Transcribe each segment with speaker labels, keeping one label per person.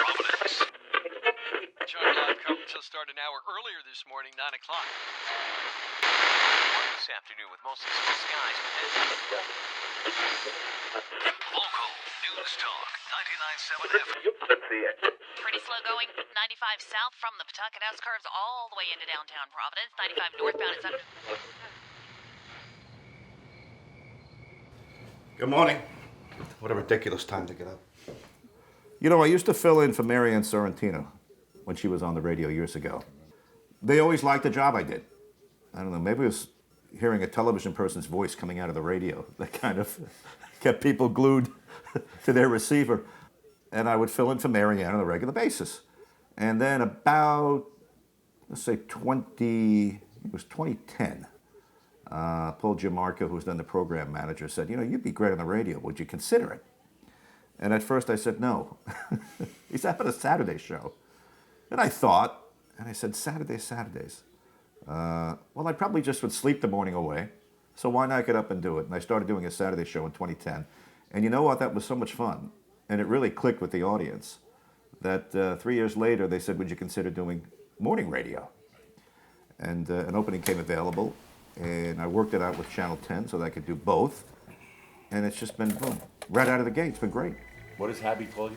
Speaker 1: Providence. Chart Live coverage will start an hour earlier this morning, 9 o'clock. This afternoon with mostly sunny skies. Local News Talk, 99.7 FM.
Speaker 2: Pretty slow going. 95 south from the Pawtucket House curves all the way into downtown Providence. 95 northbound is up.
Speaker 3: Good morning. What a ridiculous time to get up. You know, I used to fill in for Marianne Sorrentino when she was on the radio years ago. They always liked the job I did. I don't know, maybe it was hearing a television person's voice coming out of the radio that kind of kept people glued to their receiver. And I would fill in for Marianne on a regular basis. And then about, let's say 2010, Paul Giammarco, who was then the program manager, said, you know, you'd be great on the radio. Would you consider it? And at first I said no. He said, but a Saturday show. And I thought, and I said, Saturdays. Well, I probably just would sleep the morning away. So why not get up and do it? And I started doing a Saturday show in 2010. And you know what? That was so much fun. And it really clicked with the audience that 3 years later they said, would you consider doing morning radio? And an opening came available. And I worked it out with Channel 10 so that I could do both. And it's just been, boom, right out of the gate. It's been great.
Speaker 4: What does Happy call you?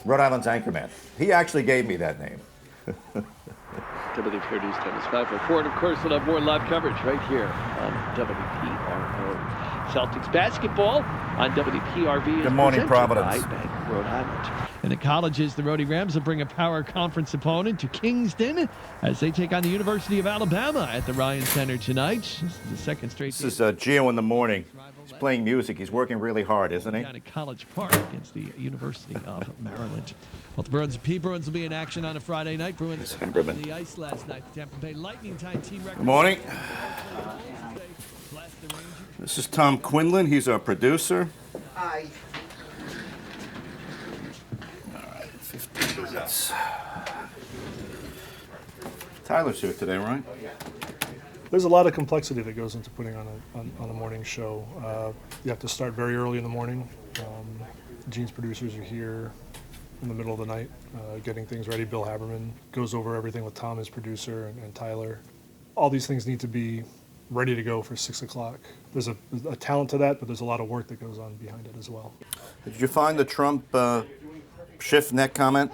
Speaker 3: Rhode Island's Anchorman. He actually gave me that name.
Speaker 5: WPR News Time is 5:04, and of course we'll have more live coverage right here on WPRO. Celtics basketball on WPRV.
Speaker 3: Good morning, Providence.
Speaker 5: By Bank of Rhode Island. In the colleges, the Rhody Rams will bring a power conference opponent to Kingston as they take on the University of Alabama at the Ryan Center tonight. This is the second straight.
Speaker 3: This is Gio in the morning. He's playing music. He's working really hard, isn't he?
Speaker 5: Down at College Park against the University of Maryland. Well, the Bruins will be in action on a Friday night. Bruins on the ice last night. The Tampa Bay Lightning tied team record.
Speaker 3: Good morning. This is Tom Quinlan. He's our producer.
Speaker 6: Hi.
Speaker 3: All right, 15 minutes. Tyler's here today, right?
Speaker 7: There's a lot of complexity that goes into putting on a morning show. You have to start very early in the morning. Gene's producers are here in the middle of the night, getting things ready. Bill Haberman goes over everything with Tom, his producer, and Tyler. All these things need to be ready to go for 6 o'clock. There's a talent to that, but there's a lot of work that goes on behind it as well.
Speaker 3: Did you find the Trump shift neck comment?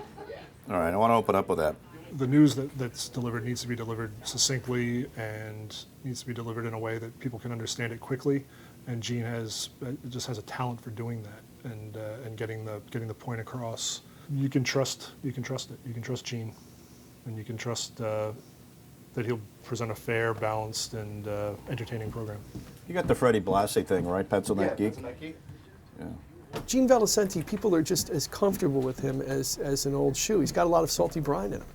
Speaker 3: All right, I want to open up with that.
Speaker 7: The news that's delivered needs to be delivered succinctly and needs to be delivered in a way that people can understand it quickly. And Gene just has a talent for doing that and getting the point across. You can trust it. You can trust Gene, and you can trust that he'll present a fair, balanced, and entertaining program.
Speaker 3: You got the Freddie Blassie thing, right? Pencil Neck Geek? Yeah.
Speaker 6: Gene Valicenti, people are just as comfortable with him as an old shoe. He's got a lot of salty brine in him.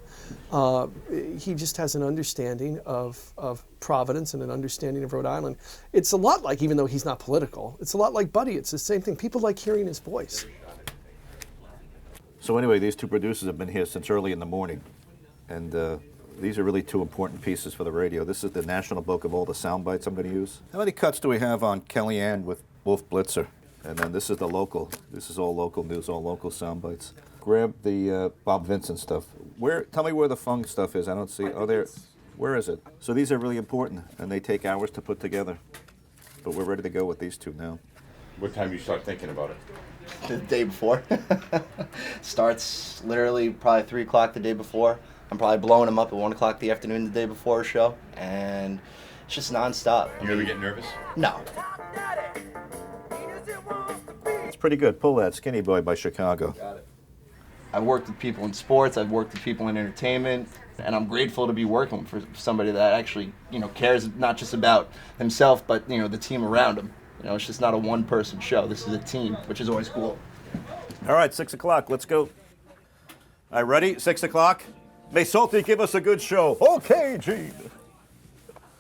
Speaker 6: He just has an understanding of Providence and an understanding of Rhode Island. It's a lot like, even though he's not political, it's a lot like Buddy. It's the same thing. People like hearing his voice.
Speaker 3: So anyway, these two producers have been here since early in the morning. And these are really two important pieces for the radio. This is the national book of all the sound bites I'm going to use. How many cuts do we have on Kellyanne with Wolf Blitzer? And then this is the local. This is all local news, all local sound bites. Grab the Bob Vincent stuff. Tell me where the funk stuff is. I don't see. Oh, there. Where is it? So these are really important, and they take hours to put together. But we're ready to go with these two now.
Speaker 4: What time do you start thinking about it?
Speaker 8: The day before. Starts literally probably 3 o'clock the day before. I'm probably blowing them up at 1 o'clock the afternoon the day before a show, and it's just nonstop.
Speaker 4: You ever get nervous?
Speaker 8: No.
Speaker 3: It's pretty good. Pull that, Skinny Boy by Chicago.
Speaker 8: Got it. I've worked with people in sports. I've worked with people in entertainment, and I'm grateful to be working for somebody that actually, cares not just about himself, but the team around him. It's just not a one-person show. This is a team, which is always cool.
Speaker 3: All right, 6 o'clock. Let's go. All right, ready? 6 o'clock. May Salty give us a good show. Okay, Gene.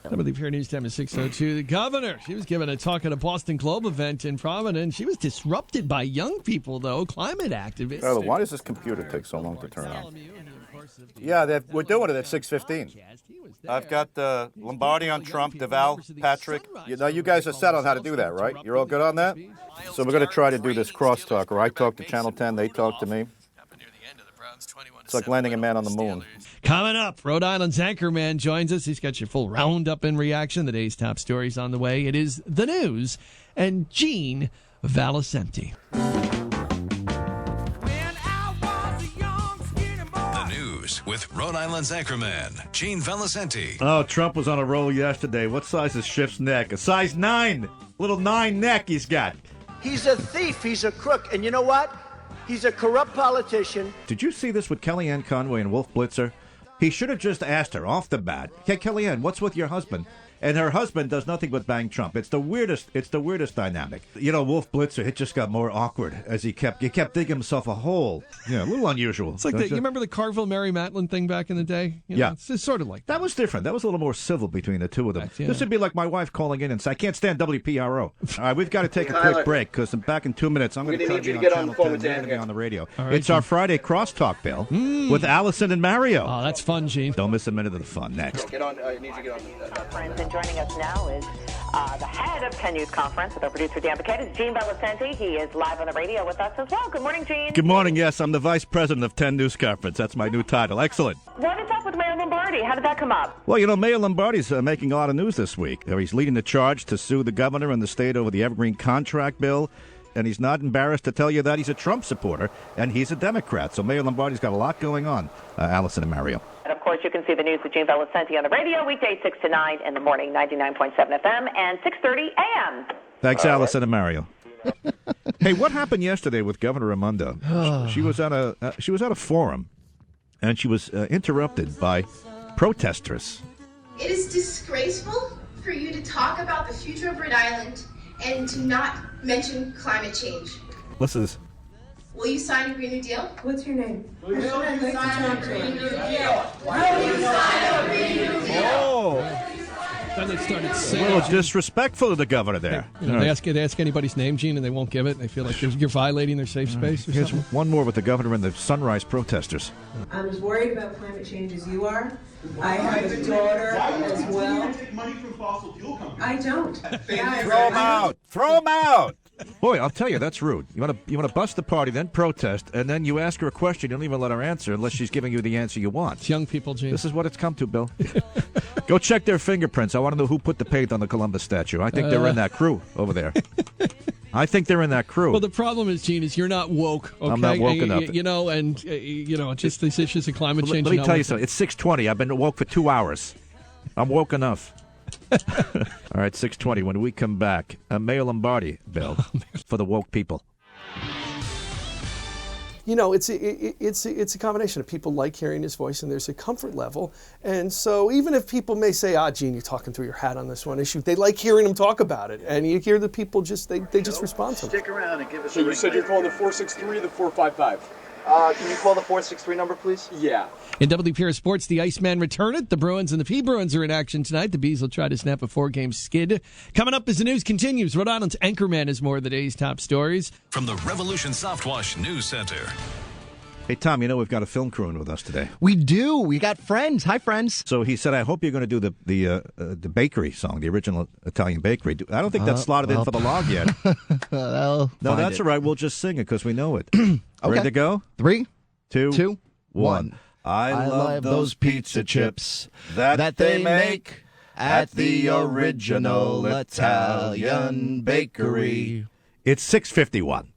Speaker 5: WPR News Time is 6:02. The governor, she was given a talk at a Boston Globe event in Providence. She was disrupted by young people, though, climate activists.
Speaker 3: Tyler, why does this computer take so long to turn on? Yeah, we're doing it at 6:15. I've got Lombardi on Trump, DeVal, Patrick. You guys are set on how to do that, right? You're all good on that? So we're going to try to do this crosstalk, where I talk to Channel 10, they talk to me. It's like landing a man on the moon.
Speaker 5: Coming up, Rhode Island's Anchorman joins us. He's got your full roundup in reaction. The day's top stories on the way. It is the news and Gene Valicenti.
Speaker 9: The news with Rhode Island's Anchorman, Gene Valicenti.
Speaker 3: Oh, Trump was on a roll yesterday. What size is Schiff's neck? A size 9. Little 9 neck he's got.
Speaker 10: He's a thief. He's a crook. And you know what? He's a corrupt politician.
Speaker 3: Did you see this with Kellyanne Conway and Wolf Blitzer? He should have just asked her off the bat, "Hey, Kellyanne, what's with your husband?" And her husband does nothing but bang Trump. It's the weirdest dynamic. You know, Wolf Blitzer, it just got more awkward as he kept digging himself a hole. Yeah, a little unusual.
Speaker 5: It's like you remember the Carville Mary Matlin thing back in the day? You know,
Speaker 3: yeah.
Speaker 5: It's sort of like
Speaker 3: that. Was different. That was a little more civil between the two of them.
Speaker 5: Yeah.
Speaker 3: This would be like my wife calling in and saying, "I can't stand WPRO." All right, we've got to take a quick break because back in 2 minutes I'm going to
Speaker 8: need you to get on the phone with Dan here.
Speaker 3: On the radio.
Speaker 5: Right,
Speaker 3: it's our Friday crosstalk, Bill, with Allison and Mario.
Speaker 5: Oh, that's fun, Gene.
Speaker 3: Don't miss a minute of the fun. Next.
Speaker 8: Get on. I need you to get on.
Speaker 11: Friends, and joining us now is the head of 10 News Conference with our producer Dan Paquette, Gene Valicenti. He is live on the radio with us as well. Good morning, Gene.
Speaker 3: Good morning. Yes, I'm the vice president of 10 News Conference. That's my new title. Excellent.
Speaker 11: What is up with Mayor Lombardi? How did that come up?
Speaker 3: Well, you know, Mayor Lombardi's making a lot of news this week. He's leading the charge to sue the governor and the state over the Evergreen contract bill. And he's not embarrassed to tell you that he's a Trump supporter and he's a Democrat. So Mayor Lombardi's got a lot going on. Allison and Mario.
Speaker 11: And, of course, you can see the news with Gene Valicenti on the radio, weekdays 6 to 9 in the morning, 99.7 FM and 6:30 a.m.
Speaker 3: Thanks, Allison and Mario. Hey, what happened yesterday with Governor Raimondo? She was at a forum, and she was interrupted by protesters.
Speaker 12: It is disgraceful for you to talk about the future of Rhode Island and to not mention climate change.
Speaker 3: Listen to this.
Speaker 12: Will you sign a Green New Deal? What's your name?
Speaker 3: Oh.
Speaker 5: Then they started
Speaker 3: A
Speaker 5: saying
Speaker 3: little disrespectful to the governor there.
Speaker 5: You know, they ask anybody's name, Gene, and they won't give it. They feel like you're violating their safe space or
Speaker 3: Here's
Speaker 5: something.
Speaker 3: one more with the governor and the Sunrise protesters.
Speaker 13: I'm as worried about climate change as you are. I have a daughter as well.
Speaker 14: Take money from fossil fuel companies.
Speaker 13: I don't.
Speaker 3: Throw him out! Throw him out! Boy, I'll tell you, that's rude. You want to bust the party, then protest, and then you ask her a question. You don't even let her answer unless she's giving you the answer you want.
Speaker 5: It's young people, Gene.
Speaker 3: This is what it's come to, Bill. Go check their fingerprints. I want to know who put the paint on the Columbus statue. I think they're in that crew over there. I think they're in that crew.
Speaker 5: Well, the problem is, Gene, is you're not woke. Okay?
Speaker 3: I'm not woke enough.
Speaker 5: You know, and just these issues of climate change.
Speaker 3: Let me tell you something. It's 6:20. I've been woke for 2 hours. I'm woke enough. All right, 6:20. When we come back, Mayor Lombardi, Bill, for the woke people.
Speaker 6: You know, it's a combination of people like hearing his voice, and there's a comfort level. And so even if people may say, Gene, you're talking through your hat on this one issue, they like hearing him talk about it. And you hear the people they just respond to him.
Speaker 10: Stick around and give us
Speaker 15: So you said you're calling the 463, the 455?
Speaker 8: Can you call the 463 number, please?
Speaker 15: Yeah.
Speaker 5: In WPR Sports, the Iceman returned. The Bruins and the P-Bruins are in action tonight. The Bees will try to snap a 4-game skid. Coming up as the news continues, Rhode Island's Anchorman is more of the day's top stories.
Speaker 9: From the Revolution Softwash News Center.
Speaker 3: Hey, Tom, you know we've got a film crew in with us today.
Speaker 16: We do. We got friends. Hi, friends.
Speaker 3: So he said, I hope you're going to do the bakery song, the original Italian bakery. I don't think that's slotted in for the log yet. No, that's all right. We'll just sing it because we know it. Okay. Ready to go?
Speaker 16: 3,
Speaker 3: 2, 1. I love those pizza chips that they make at the original Italian bakery. It's 6:51.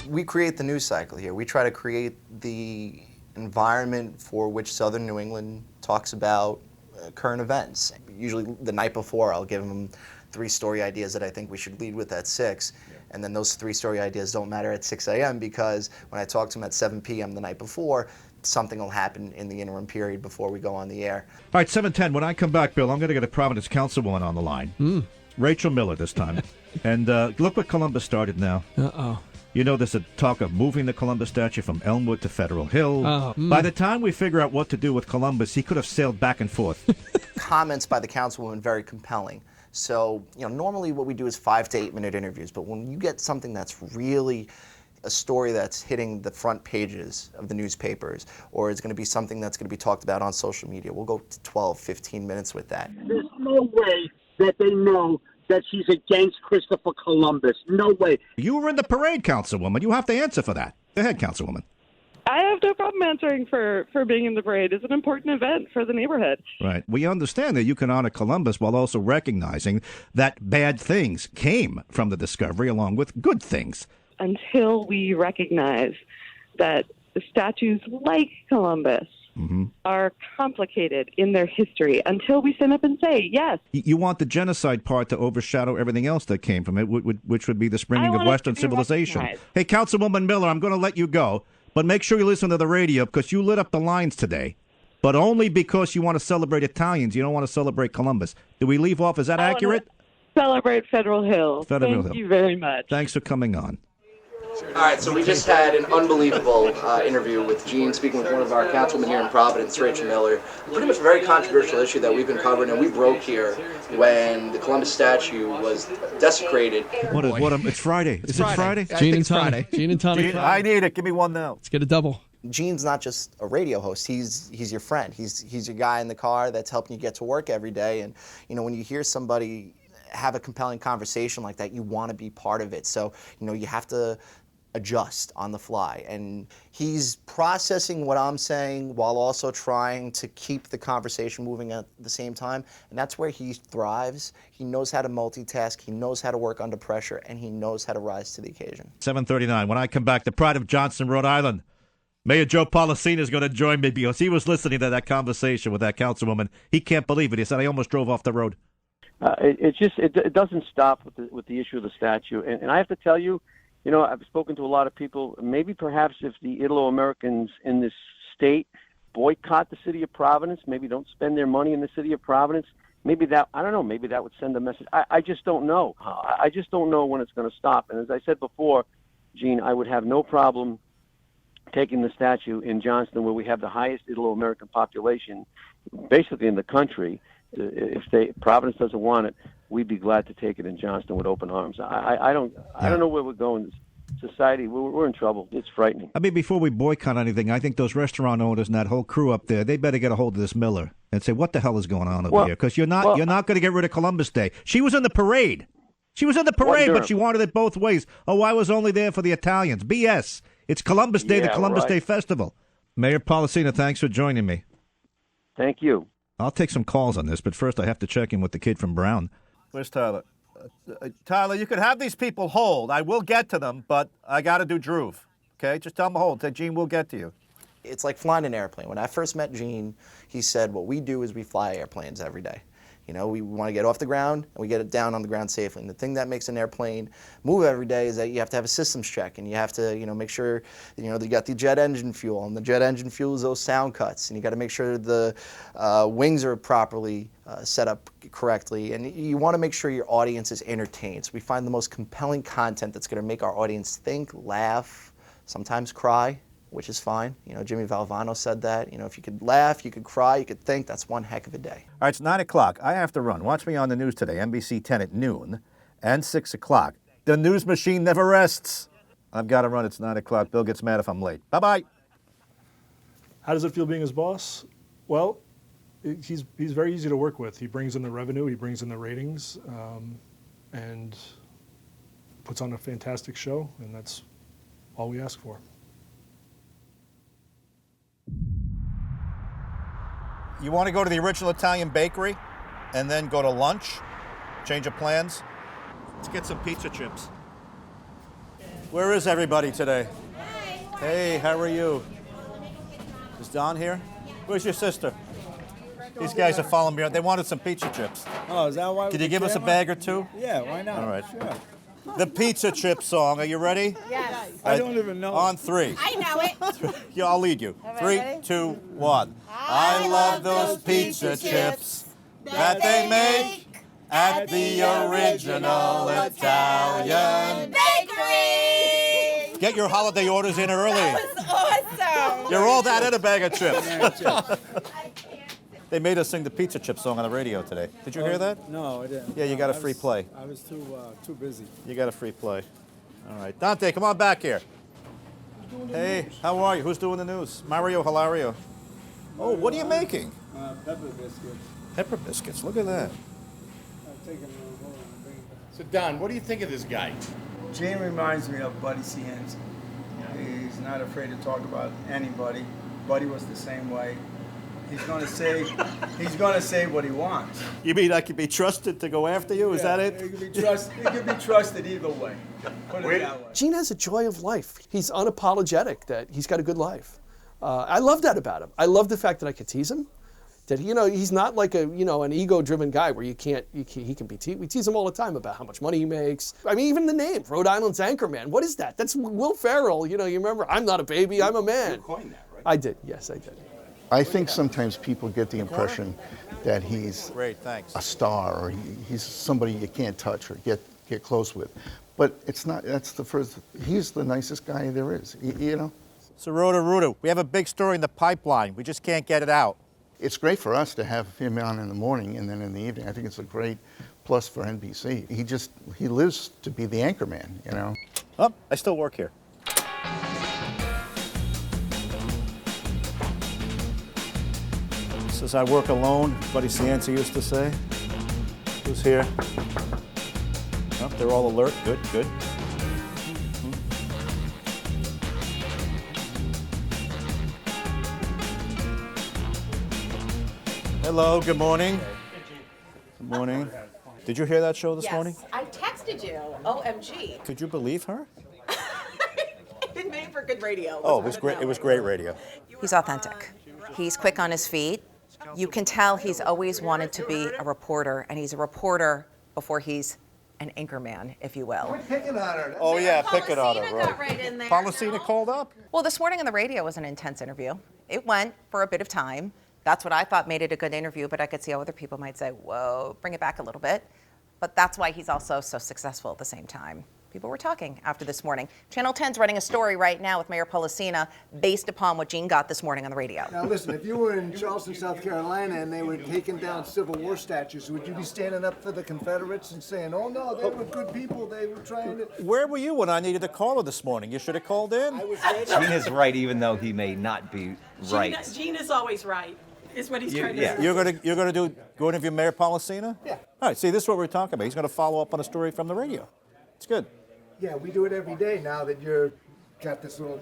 Speaker 8: We create the news cycle here. We try to create the environment for which Southern New England talks about current events. Usually the night before, I'll give them 3 story ideas that I think we should lead with at 6. And then those 3 story ideas don't matter at 6 a.m. because when I talk to them at 7 p.m. the night before, something will happen in the interim period before we go on the air.
Speaker 3: All right, 7:10. When I come back, Bill, I'm going to get a Providence councilwoman on the line. Rachel Miller this time. And look what Columbus started now.
Speaker 5: Uh-oh.
Speaker 3: You know, there's a talk of moving the Columbus statue from Elmwood to Federal Hill. By the time we figure out what to do with Columbus, he could have sailed back and forth.
Speaker 8: Comments by the councilwoman very compelling. So, normally what we do is 5 to 8 minute interviews, but when you get something that's really a story that's hitting the front pages of the newspapers, or it's going to be something that's going to be talked about on social media, we'll go to 12, 15 minutes with that.
Speaker 17: There's no way that they know that she's against Christopher Columbus. No way.
Speaker 3: You were in the parade, councilwoman. You have to answer for that.
Speaker 18: Go ahead, Councilwoman.
Speaker 19: I have no problem answering for being in the parade. It's an important event for the neighborhood.
Speaker 18: Right. We understand that you can honor Columbus while also recognizing that bad things came from the discovery along with good things.
Speaker 19: Until we recognize that statues like Columbus are complicated in their history, until we stand up and say, yes.
Speaker 18: You want the genocide part to overshadow everything else that came from it, which would be the springing of Western civilization. Hey, Councilwoman Miller, I'm going to let you go, but make sure you listen to the radio because you lit up the lines today, but only because you want to celebrate Italians. You don't want to celebrate Columbus. Did we leave off? Is that accurate?
Speaker 19: Celebrate Federal Hill. Thank you very much.
Speaker 18: Thanks for coming on.
Speaker 8: All right, so we just had an unbelievable interview with Gene, speaking with one of our councilmen here in Providence, Rachel Miller. Pretty much a very controversial issue that we've been covering, and we broke here when the Columbus statue was desecrated.
Speaker 18: It's Friday. Is it Friday?
Speaker 5: Gene and Tony. Gene and Tony.
Speaker 3: I need it. Give me one now.
Speaker 5: Let's get a double.
Speaker 8: Gene's not just a radio host. He's your friend. He's your guy in the car that's helping you get to work every day. And when you hear somebody have a compelling conversation like that, you want to be part of it. So you have to adjust on the fly, and he's processing what I'm saying while also trying to keep the conversation moving at the same time, and that's where he thrives. He knows how to multitask, he knows how to work under pressure, and he knows how to rise to the occasion.
Speaker 18: 7:39. When I come back, the pride of Johnston, Rhode Island, Mayor Joe Policina is going to join me because he was listening to that conversation with that councilwoman. He can't believe it. He said, I almost drove off the road.
Speaker 17: It doesn't stop with the issue of the statue, and I have to tell you, I've spoken to a lot of people. Maybe perhaps if the Italo-Americans in this state boycott the city of Providence, maybe don't spend their money in the city of Providence, maybe that would send a message. I just don't know. I just don't know when it's going to stop. And as I said before, Gene, I would have no problem taking the statue in Johnston, where we have the highest Italo-American population basically in the country. If Providence doesn't want it, we'd be glad to take it in Johnston with open arms. I don't know where we're going. Society, we're in trouble. It's frightening.
Speaker 18: I mean, before we boycott anything, I think those restaurant owners and that whole crew up there, they better get a hold of this Miller and say, what the hell is going on over here? Because you're not going to get rid of Columbus Day. She was in the parade. But she wanted it both ways. Oh, I was only there for the Italians. BS. It's Columbus Day, the Columbus Day Festival. Mayor Policina, thanks for joining me.
Speaker 17: Thank you.
Speaker 18: I'll take some calls on this, but first I have to check in with the kid from Brown.
Speaker 3: Where's Tyler? Tyler, you could have these people hold. I will get to them, but I got to do Drew. Okay? Just tell them to hold. Say, Gene, we'll get to you.
Speaker 8: It's like flying an airplane. When I first met Gene, he said, what we do is we fly airplanes every day. We want to get off the ground, and we get it down on the ground safely. And the thing that makes an airplane move every day is that you have to have a systems check, and you have to, make sure, that you got the jet engine fuel, and the jet engine fuels those sound cuts, and you got to make sure the wings are properly set up correctly, and you want to make sure your audience is entertained. So we find the most compelling content that's going to make our audience think, laugh, sometimes cry, which is fine. Jimmy Valvano said that. If you could laugh, you could cry, you could think, that's one heck of a day.
Speaker 3: All right, it's 9 o'clock. I have to run. Watch me on the news today, NBC 10 at noon and 6 o'clock. The news machine never rests. I've got to run. It's 9 o'clock. Bill gets mad if I'm late. Bye-bye.
Speaker 7: How does it feel being his boss? Well, he's very easy to work with. He brings in the revenue, he brings in the ratings, and puts on a fantastic show, and that's all we ask for.
Speaker 3: You want to go to the original Italian bakery and then go to lunch? Change of plans? Let's get some pizza chips. Where is everybody today? Hey, how are you? Is Don here? Where's your sister? These guys are following me. They wanted some pizza chips.
Speaker 20: Oh, is that why?
Speaker 3: Could you give us a bag or two?
Speaker 20: Yeah, why not?
Speaker 3: All right.
Speaker 20: Sure.
Speaker 3: The pizza chip song. Are you ready?
Speaker 20: Yes. I don't even know.
Speaker 3: On 3.
Speaker 21: I know it.
Speaker 3: Yeah, I'll lead you. 3, 2, 1. I love those pizza chips that they make at the original Italian
Speaker 21: bakery.
Speaker 3: Get your holiday orders in early.
Speaker 21: That was awesome.
Speaker 3: You're all that in a bag of chips. They made us sing the pizza chip song on the radio today. Did you hear that?
Speaker 20: No, I didn't.
Speaker 3: Yeah, you got a free play.
Speaker 20: I was too busy.
Speaker 3: You got a free play. All right. Dante, come on back here. Hey, how are you? Who's doing the news? Mario Hilario. Oh, what are you making?
Speaker 20: Pepper biscuits.
Speaker 3: Pepper biscuits. Look at that.
Speaker 20: I've taken
Speaker 4: So, Don, what do you think of this guy?
Speaker 20: Gene reminds me of Buddy Cienci. He's not afraid to talk about anybody. Buddy was the same way. He's going to say what he wants.
Speaker 3: You mean I can be trusted to go after you? Is that it?
Speaker 20: He could be trusted either way. Put it that way.
Speaker 6: Gene has a joy of life. He's unapologetic that he's got a good life. I love that about him. I love the fact that I could tease him. That he's not like an ego-driven guy where he can be we tease him all the time about how much money he makes. I mean, even the name, Rhode Island's Anchorman. What is that? That's Will Ferrell. You remember, I'm not a baby, I'm a man.
Speaker 4: You coined that, right?
Speaker 6: I did. Yes, I did.
Speaker 1: I think sometimes people get the impression that he's a star or he's somebody you can't touch or get close with. But it's not. That's the first. He's the nicest guy there is.
Speaker 18: So Ruda, we have a big story in the pipeline. We just can't get it out.
Speaker 1: It's great for us to have him on in the morning and then in the evening. I think it's a great plus for NBC. He lives to be the anchor man,
Speaker 18: Oh, I still work here. Says I work alone, Buddy Cianci used to say. Who's here? Oh, they're all alert. Good. Hello, good morning. Good morning. Did you hear that show this morning?
Speaker 21: I texted you. OMG.
Speaker 18: Could you believe her?
Speaker 21: It made for good radio.
Speaker 18: Oh, it was great. It was great radio.
Speaker 22: He's authentic. He's quick on his feet. You can tell he's always wanted to be a reporter, and he's a reporter before he's an anchorman, if you will.
Speaker 20: We're picking on her.
Speaker 18: Oh yeah, picking on her,
Speaker 21: got right in there.
Speaker 18: Policina called up?
Speaker 22: Well, this morning on the radio was an intense interview. It went for a bit of time. That's what I thought made it a good interview, but I could see how other people might say, whoa, bring it back a little bit. But that's why he's also so successful at the same time. People were talking after this morning. Channel 10's running a story right now with Mayor Policina based upon what Gene got this morning on the radio.
Speaker 23: Now listen, if you were in Charleston, South Carolina, and they were taking down Civil War statues, would you be standing up for the Confederates and saying, oh no, they were good people, they were trying to...
Speaker 18: Where were you when I needed a caller this morning? You should have called in.
Speaker 24: Gene is right, even though he may not be right.
Speaker 21: Gene is always right, is what he's trying to say.
Speaker 18: You're gonna go interview Mayor Policina? Yeah. All right, see, this is what we're talking about. He's gonna follow up on a story from the radio. It's good.
Speaker 23: Yeah, we do it every day now that you're got this little...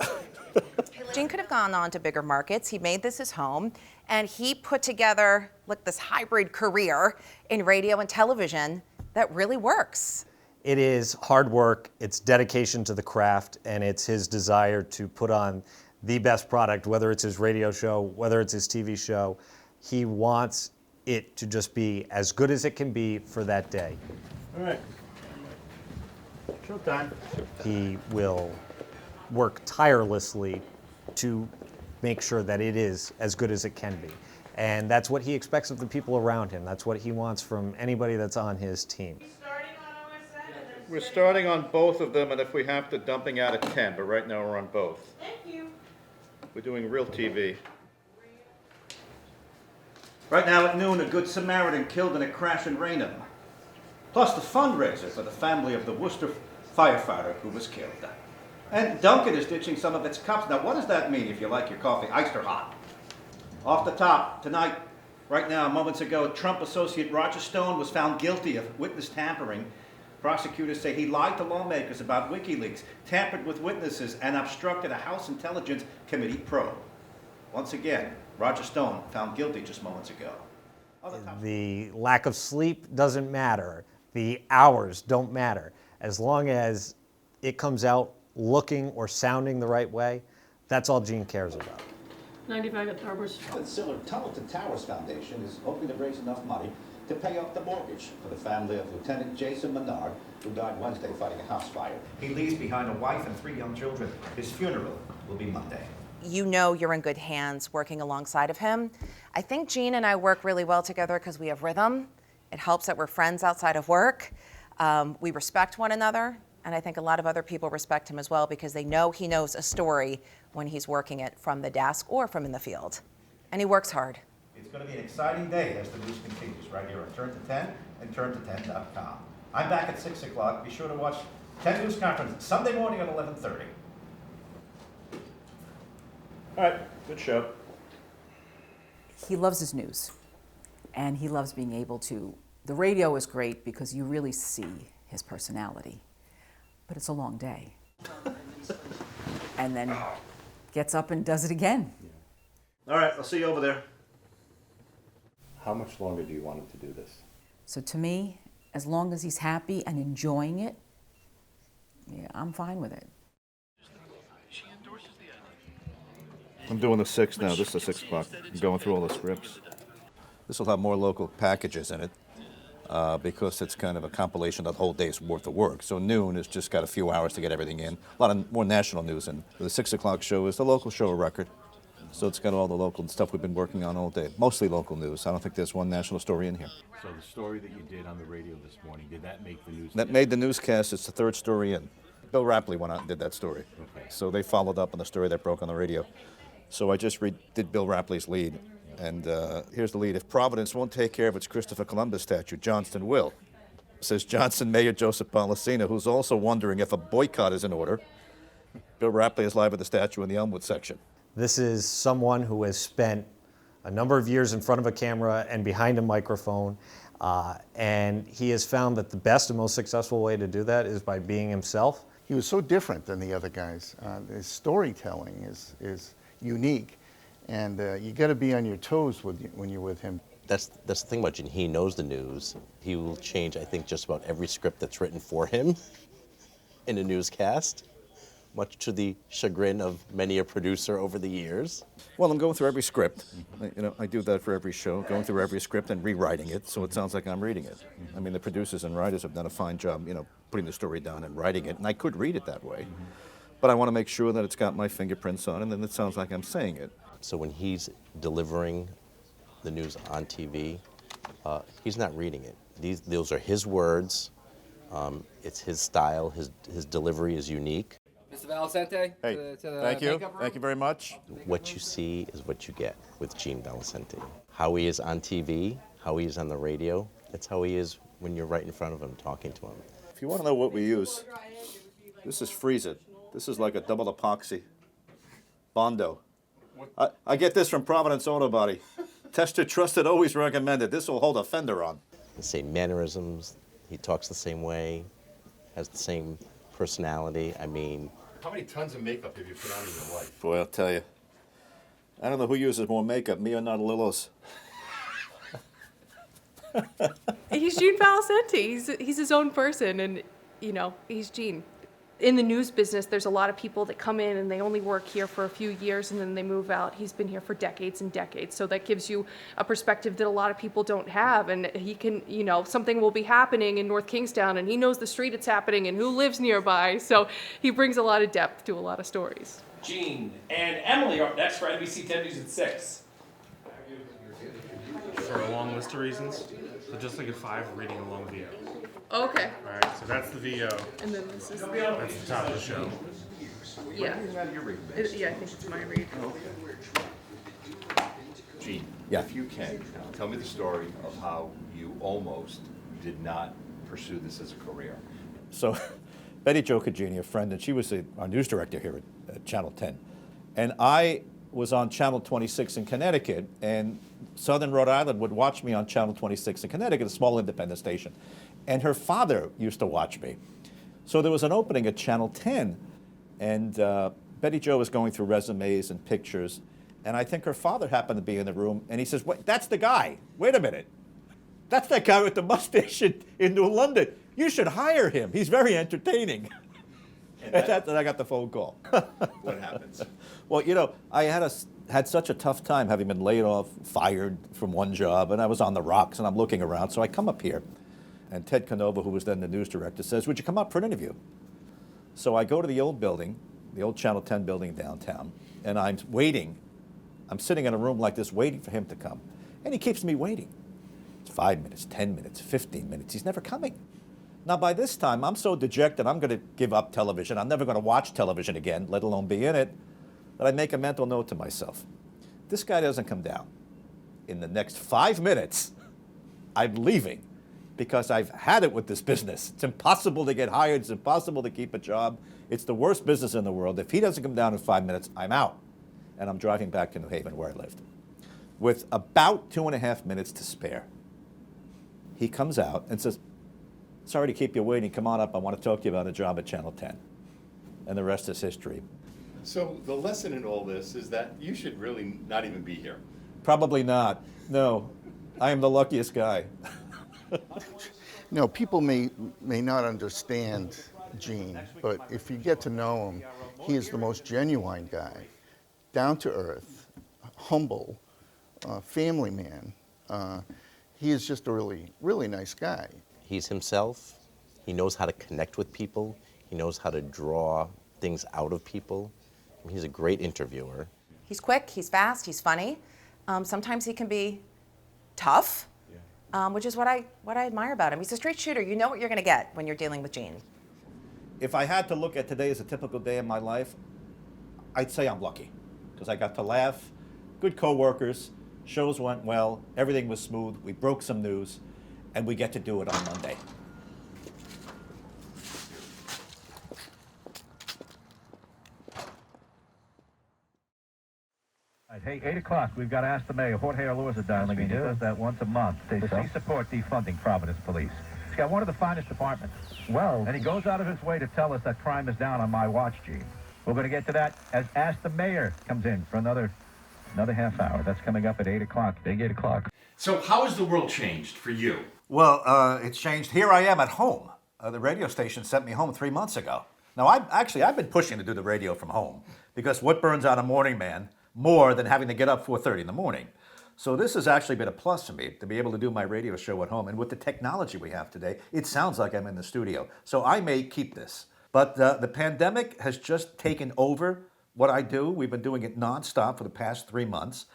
Speaker 22: Gene could have gone on to bigger markets. He made this his home, and he put together this hybrid career in radio and television that really works.
Speaker 25: It is hard work, it's dedication to the craft, and it's his desire to put on the best product, whether it's his radio show, whether it's his TV show. He wants it to just be as good as it can be for that day.
Speaker 18: All right. Showtime.
Speaker 25: He will work tirelessly to make sure that it is as good as it can be. And that's what he expects of the people around him. That's what he wants from anybody that's on his team.
Speaker 18: We're starting on both of them, and if we have to, dumping out at 10, but right now we're on both.
Speaker 21: Thank you.
Speaker 18: We're doing real TV. Right now at noon, a Good Samaritan killed in a crash in Raynham. Plus the fundraiser for the family of the Worcester firefighter who was killed. And Dunkin' is ditching some of its cups. Now, what does that mean if you like your coffee iced or hot? Off the top, tonight, right now, moments ago, Trump associate Roger Stone was found guilty of witness tampering. Prosecutors say he lied to lawmakers about WikiLeaks, tampered with witnesses, and obstructed a House Intelligence Committee probe. Once again, Roger Stone found guilty just moments ago.
Speaker 25: The lack of sleep doesn't matter. The hours don't matter. As long as it comes out looking or sounding the right way, that's all Gene cares about.
Speaker 26: 95 at Tarbers.
Speaker 27: The Tunnelton Towers Foundation is hoping to raise enough money to pay off the mortgage for the family of Lieutenant Jason Menard, who died Wednesday fighting a house fire. He leaves behind a wife and 3 young children. His funeral will be Monday.
Speaker 22: You know you're in good hands working alongside of him. I think Gene and I work really well together because we have rhythm. It helps that we're friends outside of work. We respect one another, and I think a lot of other people respect him as well because they know he knows a story when he's working it from the desk or from in the field. And he works hard.
Speaker 27: It's going to be an exciting day as the news continues right here on Turn to 10 and turn-to-10.com. I'm back at 6 o'clock. Be sure to watch 10 News Conference Sunday morning at 11:30.
Speaker 18: All right, good show.
Speaker 28: He loves his news, and he loves being able to. The radio is great because you really see his personality, but it's a long day. And then gets up and does it again.
Speaker 3: All right, I'll see you over there.
Speaker 4: How much longer do you want him to do this?
Speaker 28: So to me, as long as he's happy and enjoying it, yeah, I'm fine with it.
Speaker 3: I'm doing the 6 now. This is the 6 o'clock. I'm going through all the scripts. This will have more local packages in it because it's kind of a compilation of the whole day's worth of work. So noon has just got a few hours to get everything in. A lot of more national news. And the 6 o'clock show is the local show of record. So it's got all the local stuff we've been working on all day. Mostly local news. I don't think there's one national story in here.
Speaker 4: So the story that you did on the radio this morning, did that make the news?
Speaker 3: That made the newscast. It's the 3rd story in. Bill Rapley went out and did that story.
Speaker 4: Okay.
Speaker 3: So they followed up on the story that broke on the radio. So I just did Bill Rapley's lead. And here's the lead. If Providence won't take care of its Christopher Columbus statue, Johnston will. Says Johnson Mayor Joseph Policina, who's also wondering if a boycott is in order. Bill Rapley is live at the statue in the Elmwood section.
Speaker 25: This is someone who has spent a number of years in front of a camera and behind a microphone, and he has found that the best and most successful way to do that is by being himself.
Speaker 1: He was so different than the other guys. His storytelling is unique, and you got to be on your toes when you're with him.
Speaker 2: That's the thing about Gene. He knows the news. He will change, I think, just about every script that's written for him in a newscast, much to the chagrin of many a producer over the years.
Speaker 3: Well, I'm going through every script. I do that for every show, going through every script and rewriting it, so it sounds like I'm reading it. I mean, the producers and writers have done a fine job, putting the story down and writing it, and I could read it that way. But I want to make sure that it's got my fingerprints on it, and then it sounds like I'm saying it.
Speaker 2: So when he's delivering the news on TV, he's not reading it. Those are his words. It's his style. His delivery is unique.
Speaker 9: Mr. Valicenti?
Speaker 3: Hey,
Speaker 9: to the
Speaker 3: thank you.
Speaker 9: makeup room?
Speaker 3: Thank you very much.
Speaker 2: What you see is what you get with Gene Valicenti. How he is on TV, how he is on the radio, that's how he is when you're right in front of him talking to him.
Speaker 3: If you want to know what we use, this is Freeze It. This is like a double epoxy. Bondo. I get this from Providence Auto Body. Tested, trusted, always recommended. This will hold a fender on.
Speaker 2: The same mannerisms, he talks the same way, has the same personality. I mean...
Speaker 4: How many tons of makeup have you put on in your life?
Speaker 3: Boy, I'll tell you. I don't know who uses more makeup, me or Nautilillos.
Speaker 10: He's Gene Valicenti. He's his own person, and, he's Gene. In the news business, there's a lot of people that come in and they only work here for a few years and then they move out. He's been here for decades and decades. So that gives you a perspective that a lot of people don't have. And he can, something will be happening in North Kingstown and he knows the street it's happening and who lives nearby. So he brings a lot of depth to a lot of stories.
Speaker 11: Gene and Emily are up next for NBC 10 News at 6.
Speaker 12: For a long list of reasons, so just like at 5, reading a long VO.
Speaker 10: Okay.
Speaker 12: All right, so that's the VO.
Speaker 10: And then this is
Speaker 12: That's the top of the show.
Speaker 10: Yeah. I think it's my read.
Speaker 4: Gene,
Speaker 3: Yeah.
Speaker 4: if you can, tell me the story of how you almost did not pursue this as a career.
Speaker 3: So, Betty Jo Cagini, a friend, and she was our news director here at Channel 10. And I was on Channel 26 in Connecticut, and Southern Rhode Island would watch me on Channel 26 in Connecticut, a small independent station. And her father used to watch me. So there was an opening at Channel 10, and Betty Jo was going through resumes and pictures, and I think her father happened to be in the room, and he says, "Wait, that's the guy. Wait a minute. That's that guy with the mustache in New London. You should hire him. He's very entertaining." And that's when I got the phone call.
Speaker 4: What happens?
Speaker 3: Well, I had such a tough time having been laid off, fired from one job, and I was on the rocks, and I'm looking around. So I come up here, and Ted Canova, who was then the news director, says, "Would you come up for an interview?" So I go to the old building, the old Channel 10 building downtown, and I'm waiting. I'm sitting in a room like this waiting for him to come, and he keeps me waiting. It's 5 minutes, 10 minutes, 15 minutes. He's never coming. Now, by this time, I'm so dejected, I'm going to give up television. I'm never going to watch television again, let alone be in it, that I make a mental note to myself. This guy doesn't come down. In the next 5 minutes, I'm leaving because I've had it with this business. It's impossible to get hired. It's impossible to keep a job. It's the worst business in the world. If he doesn't come down in 5 minutes, I'm out. And I'm driving back to New Haven, where I lived, with about 2.5 minutes to spare. He comes out and says, "Sorry to keep you waiting. Come on up. I want to talk to you about a job at Channel 10. And the rest is history.
Speaker 4: So the lesson in all this is that you should really not even be here.
Speaker 3: Probably not. No, I am the luckiest guy.
Speaker 1: No, people may not understand Gene, but if you get to know him, he is the most genuine guy, down to earth, humble, family man. He is just a really, really nice guy.
Speaker 2: He's himself. He knows how to connect with people. He knows how to draw things out of people. I mean, he's a great interviewer.
Speaker 22: He's quick, he's fast, he's funny. Sometimes he can be tough, which is what I admire about him. He's a straight shooter. You know what you're going to get when you're dealing with Gene.
Speaker 3: If I had to look at today as a typical day in my life, I'd say I'm lucky because I got to laugh, good coworkers, shows went well, everything was smooth, we broke some news, and we get to do it on Monday.
Speaker 5: Hey, 8 o'clock, we've got to ask the mayor. Jorge Alorza dialing in. He does that once a month. Does he support defunding Providence Police? He's got one of the finest departments. Well, and he goes out of his way to tell us that crime is down on my watch, Gene. We're going to get to that as Ask the Mayor comes in for another half hour. That's coming up at 8 o'clock, big 8 o'clock.
Speaker 4: So how has the world changed for you?
Speaker 3: Well, it's changed. Here I am at home. The radio station sent me home 3 months ago. Now, I've been pushing to do the radio from home because what burns out a morning man more than having to get up 4:30 in the morning. So this has actually been a plus for me to be able to do my radio show at home. And with the technology we have today, it sounds like I'm in the studio. So I may keep this. But the pandemic has just taken over what I do. We've been doing it nonstop for the past 3 months.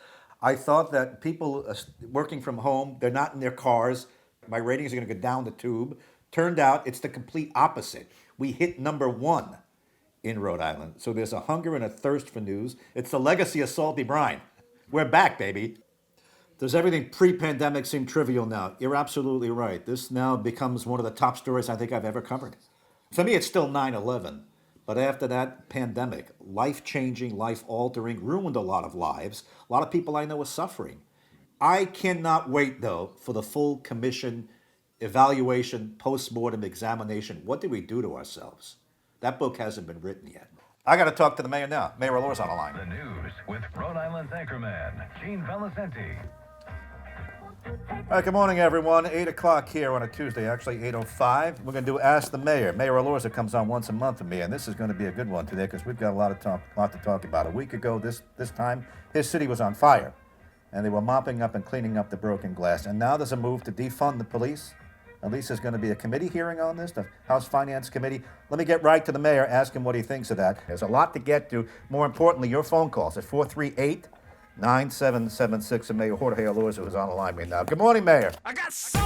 Speaker 3: I thought that people working from home, they're not in their cars. My ratings are going to go down the tube. Turned out it's the complete opposite. We hit #1 in Rhode Island. So there's a hunger and a thirst for news. It's the legacy of Salty Brine. We're back, baby. Does everything pre-pandemic seem trivial now? You're absolutely right. This now becomes one of the top stories I think I've ever covered. For me, it's still 9/11. But after that pandemic, life-changing, life-altering, ruined a lot of lives. A lot of people I know are suffering. I cannot wait, though, for the full commission, evaluation, post-mortem examination. What did we do to ourselves? That book hasn't been written yet. I got to talk to the mayor now. Mayor Alorza on the line.
Speaker 5: The news with Rhode Island's anchorman, Gene Valicenti.
Speaker 3: All right, good morning, everyone. 8 o'clock here on a Tuesday, actually 8:05. We're going to do Ask the Mayor. Mayor Alorza comes on once a month with me, and this is going to be a good one today because we've got a lot to talk about. A week ago, this time, his city was on fire, and they were mopping up and cleaning up the broken glass. And now there's a move to defund the police. At least there's going to be a committee hearing on this, the House Finance Committee. Let me get right to the mayor, ask him what he thinks of that. There's a lot to get to. More importantly, your phone calls at 438-9776, and Mayor Jorge Alorza is on the line right now. Good morning, Mayor.
Speaker 9: I got soul.